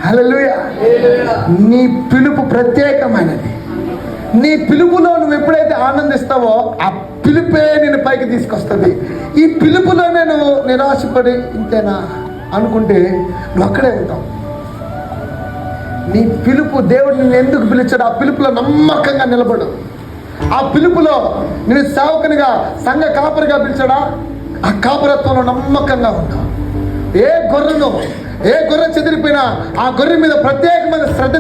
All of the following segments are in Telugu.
హల్లెలూయా. నీ పిలుపు ప్రత్యేకమైనది. నీ పిలుపులో నువ్వు ఎప్పుడైతే ఆనందిస్తావో ఆ పిలుపే నేను పైకి తీసుకొస్తుంది. ఈ పిలుపులోనే నువ్వు నిరాశపడి ఇంతేనా అనుకుంటే నువ్వు అక్కడే ఉంటావు. నీ పిలుపు, దేవుడు నిన్ను ఎందుకు పిలిచాడు, ఆ పిలుపులో నమ్మకంగా నిలబడు. ఆ పిలుపులో నేను సేవకునిగా, సంఘ కాపరిగా పిలిచాడా, ఆ కాపరత్వంలో నమ్మకంగా ఉంటావు. ఏ గొర్రె చెదిరిపోయినా ఆ గొర్రె మీద ప్రత్యేకమైన శ్రద్ధ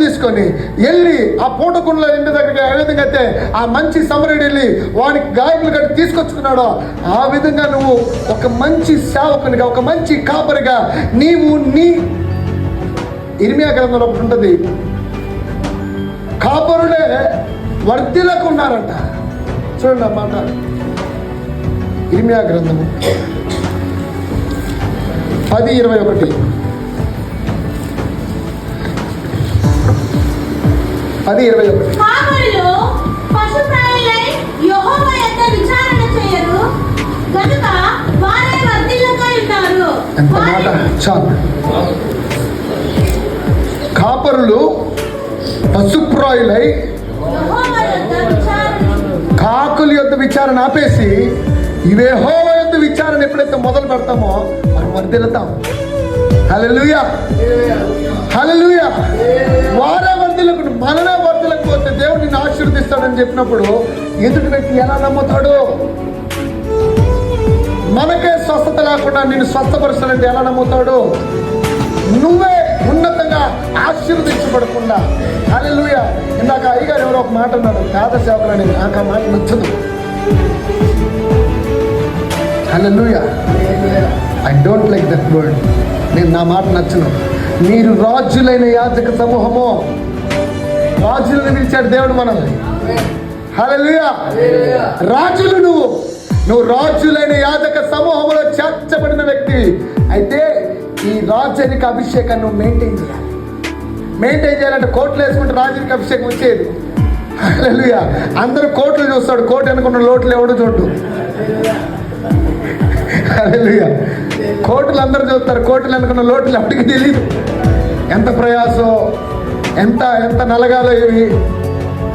తీసుకొని వెళ్ళి ఆ పూటకుండలో ఇంటి దగ్గరికి ఏ విధంగా అయితే ఆ మంచి సమరుడు వెళ్ళి వానికి గాయకులు కట్టి తీసుకొచ్చుకున్నాడో ఆ విధంగా నువ్వు ఒక మంచి సేవకునిగా, ఒక మంచి కాపరిగా నీవు నీ ఇర్మియా గ్రంథంలో ఒకటి ఉంటుంది, కాపరులే వర్ధిల్లకు ఉన్నారంట. చూడండి ఆ మాట, ఇర్మియా గ్రంథము 10:21. 10:21. కాపరులు పశుప్రాయులై యెహోవా యొద్ద విచారణ చేయరు గనుక వారే వర్ధిల్లుగా ఉన్నారు. ఎంత మాట చాలు. కాపరులు పశుప్రాయులై యెహోవా యొద్ద విచారణ, కాకుల యొద్ద విచారణ ఆపేసి యెహోవా యొద్ద విచారణ ఎప్పుడైతే మొదలు పెడతామో మనం వర్ధిల్లుతాం. హల్లెలూయా, హల్లెలూయా. వారే వర్ధిల్లకు, మనమే వర్ధిల్లకపోతే దేవుడు నిన్ను ఆశీర్వదిస్తాడని చెప్పినప్పుడు ఎదుటి వ్యక్తి ఎలా నమ్ముతాడు? మనకే స్వస్థత లేకుండా నిన్ను స్వస్థపరుస్తాడంటే ఎలా నమ్ముతాడు? నువ్వే ఉన్నతంగా ఆశీర్వదించబడకుండా. హల్లెలూయా. ఇందాక అయ్యగారు ఎవరో ఒక మాట అన్నాడు, పేద సేవకులని. నాకు ఆ మాట నచ్చదు. Hallelujah. I don't like that word. నేను నా మాట నచ్చను. మీరు రాజులైన యాజక సమూహము, రాజులను పిలిచాడు దేవుడు మనల్ని. హల్లెలూయా. రాజులు నువ్వు రాజులైన యాజక సమూహంలో చేర్చబడిన వ్యక్తి అయితే ఈ రాజరిక అభిషేకాన్ని నువ్వు మెయింటైన్ చేయాలంటే కోట్లు వేసుకుంటే రాజరిక అభిషేకం వచ్చేది. హల్లెలూయా. అందరూ కోట్లు చూస్తాడు, కోట్ అనుకున్న లోట్లు ఎవడు చూడు. హల్లెలూయా. కోట్లు అందరూ చూస్తారు, కోట్లు అనుకున్న లోట్లు ఎవరికి తెలియదు. ఎంత ప్రయాసం, ఎంత నలగాలో ఇవి.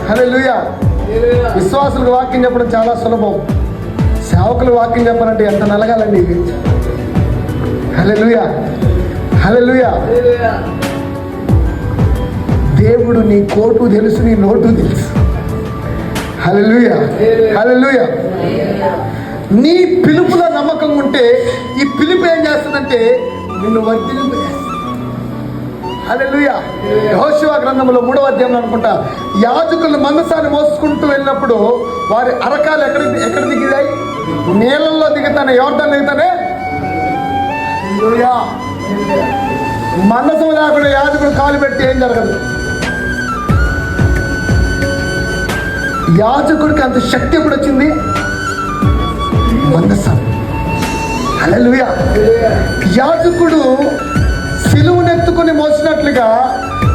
హల్లెలూయా. విశ్వాసులకు వాక్యం చెప్పడం చాలా సులభం, సేవకులు వాక్యం చెప్పాలంటే ఎంత నలగాలండి ఇవి. హల్లెలూయా, హల్లెలూయా. దేవుడు నీ కోటు తెలుసు, నీ నోటు తెలుసు. హల్లెలూయా, హల్లెలూయా. నీ పిలుపులో నమ్మకం ఉంటే ఈ పిలుపు ఏం చేస్తుందంటే నిన్ను వర్ధిల్లింప చేస్తుంది. హల్లెలూయా. యెహోషువ గ్రంథంలో 3వ అధ్యాయంలో అనుకుంటా, యాజకులు మందసాన్ని మోసుకుంటూ వెళ్ళినప్పుడు వారి అరకాలు ఎక్కడ దిగిదాయి? నీళ్ళల్లో దిగుతానే, యోర్దాను దిగుతానే. హల్లెలూయా. మందసం లేకుండా యాజకుడు కాలు పెట్టి ఏం జరగదు. యాజకుడికి అంత శక్తి ఎప్పుడు వచ్చింది? మందసం. హల్లెలూయా. యాజకుడు సిలువనెత్తుకుని మోసినట్లుగా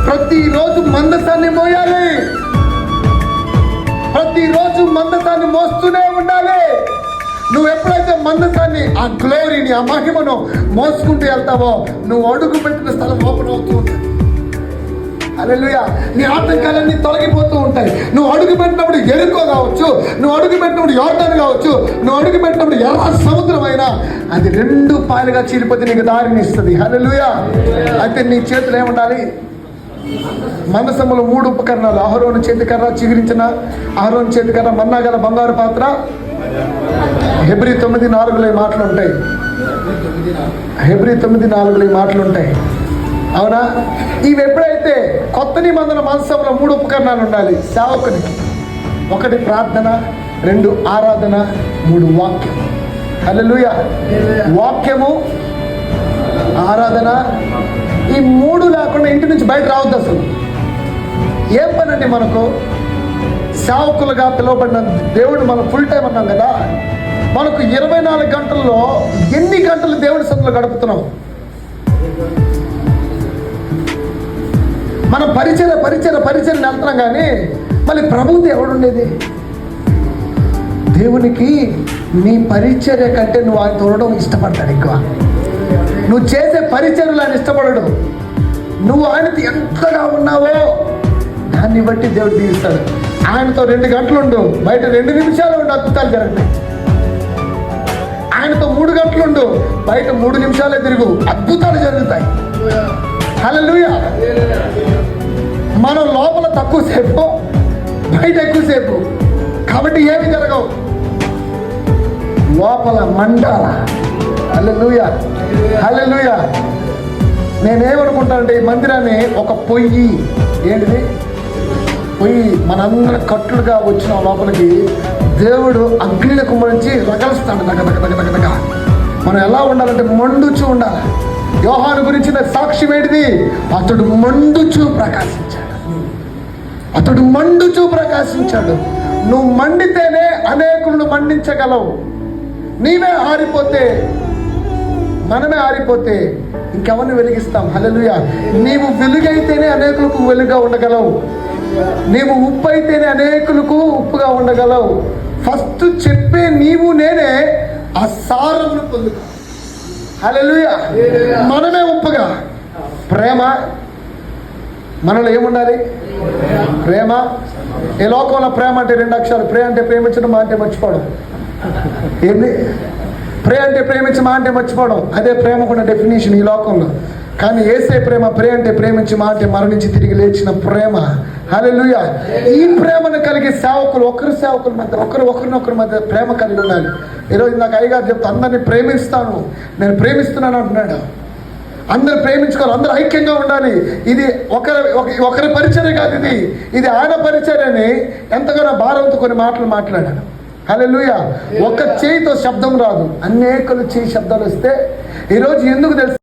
ప్రతిరోజు మందసాన్ని మోయాలి. ప్రతిరోజు మందసాన్ని మోస్తూనే ఉండాలి. నువ్వు ఎప్పుడైతే మందసాన్ని, ఆ గ్లోరీని, ఆ మహిమను మోసుకుంటూ వెళ్తావో నువ్వు అడుగు పెట్టిన స్థలం ఓపెన్ అవుతూ ఉంటుంది. హల్లెలూయా. నీ ఆటంకాలన్నీ తొలగిపోతూ ఉంటాయి. నువ్వు అడుగు పెట్టినప్పుడు ఎరుకో కావచ్చు, నువ్వు అడుగు పెట్టినప్పుడు యోర్దాను కావచ్చు, నువ్వు అడుగు పెట్టినప్పుడు ఎర్ర సముద్రం అయినా అది 2 పాయలుగా చీలిపోతే నీకు దారిని ఇస్తుంది. హల్లెలూయా. అయితే నీ చేతులు ఏముండాలి? మందసములో 3 ఉపకరణాలు. అహరోను చేతికర్ర, చిగురించిన అహరోను చేతికర్ర, మన్నా గల బంగారు పాత్ర. హెబ్రీ 9:4 ఈ మాటలు ఉంటాయి. హెబ్రీ 9:4 ఈ మాటలు ఉంటాయి. అవునా? ఇవి ఎప్పుడైతే కొత్త నిబంధన మందసంలో 3 ఉపకరణాలు ఉండాలి సేవకునికి. 1 ప్రార్థన, 2 ఆరాధన, 3 వాక్యం. హల్లెలూయా. వాక్యము, ఆరాధన, ఈ 3 లేకుండా ఇంటి నుంచి బయట రావద్దు. అసలు ఏం పని అండి మనకు? సేవకులుగా పిలువబడిన దేవుడు మనం ఫుల్ టైం అన్నాం కదా. మనకు 24 గంటల్లో ఎన్ని గంటలు దేవుడి సన్నిధిలో గడుపుతున్నాం? మనం పరిచయం వెళ్తున్నాం కానీ మళ్ళీ ప్రభువుతో ఎవడుండేది? దేవునికి నీ పరిచర్య కంటే నువ్వు ఆయన తోడడం ఇష్టపడతాడు ఎక్కువ. నువ్వు చేసే పరిచర్యలు ఆయన ఇష్టపడడు. నువ్వు ఆయనతో ఎంతగా ఉన్నావో దాన్ని బట్టి దేవుడు దీవిస్తాడు. ఆయనతో 2 గంటలు ఉండు, బయట 2 నిమిషాలు ఉండు, అద్భుతాలు జరుగుతాయి. ఆయనతో 3 గంటలు ఉండు, బయట 3 నిమిషాలే తిరుగు, అద్భుతాలు జరుగుతాయి. హల్లెలూయా. మనం లోపల తక్కువసేపు, బయట ఎక్కువసేపు, కాబట్టి ఏమి జరగవు. లోపల మండాల. హల్లెలూయా, హల్లెలూయా. నేనేమనుకుంటానంటే ఈ మందిరాన్ని ఒక పొయ్యి, ఏంటిది పొయ్యి, మనందరం కట్టులుగా వచ్చిన లోపలికి దేవుడు అగ్నిని కుమ్మరించి రగలుస్తాడు. దగ్గ మనం ఎలా ఉండాలంటే మండుచూ ఉండాలి. యోహాను గురించిన సాక్ష్యం ఏంటిది? అతడు మండుచూ ప్రకాశించాడు. అతడు మండుచూ ప్రకాశించాడు. నువ్వు మండితేనే అనేకులను మండించగలవు. నీవే ఆరిపోతే, మనమే ఆరిపోతే ఇంకెవరిని వెలిగిస్తాం? హల్లెలూయా. నీవు వెలుగైతేనే అనేకులకు వెలుగుగా ఉండగలవు. నీవు ఉప్పు అయితేనే అనేకులకు ఉప్పుగా ఉండగలవు. ఫస్ట్ చెప్పే నీవు నేనే ఆ సారమును పొందుకో. హల్లెలూయా. మనమే ఉప్పుగా. ప్రేమ మనలో ఏముండాలి? ప్రేమ. ఈ లోకంలో ప్రేమ అంటే 2 అక్షరాలు. ప్రే అంటే ప్రేమించడం, మా అంటే మర్చిపోవడం. ఏంది? ప్రే అంటే ప్రేమించి, మా అంటే మర్చిపోవడం. అదే ప్రేమకున్న డెఫినేషన్ ఈ లోకంలో. కానీ యేసే ప్రేమ, ప్రే అంటే ప్రేమించి, మా అంటే మరణించి తిరిగి లేచిన ప్రేమ. హల్లెలూయా. ఈ ప్రేమను కలిగి సేవకులు సేవకుల మధ్య ఒకరినొకరి మధ్య ప్రేమ కలిగి ఉండాలి. ఈరోజు నాకు అయ్యగారు చెప్తా, అందరినీ ప్రేమిస్తాను, నేను ప్రేమిస్తున్నాను అంటున్నాడు. అందరు ప్రేమించుకోవాలి, అందరూ ఐక్యంగా ఉండాలి. ఇది ఒకరి పరిచర్య కాదు, ఇది ఆయన పరిచర్యని ఎంతగానో భారంతో కొన్ని మాటలు మాట్లాడాను. హల్లెలూయా. ఒక చేయితో శబ్దం రాదు, అనేకులు చేయి శబ్దాలు వస్తే ఈరోజు ఎందుకు తెలుసు?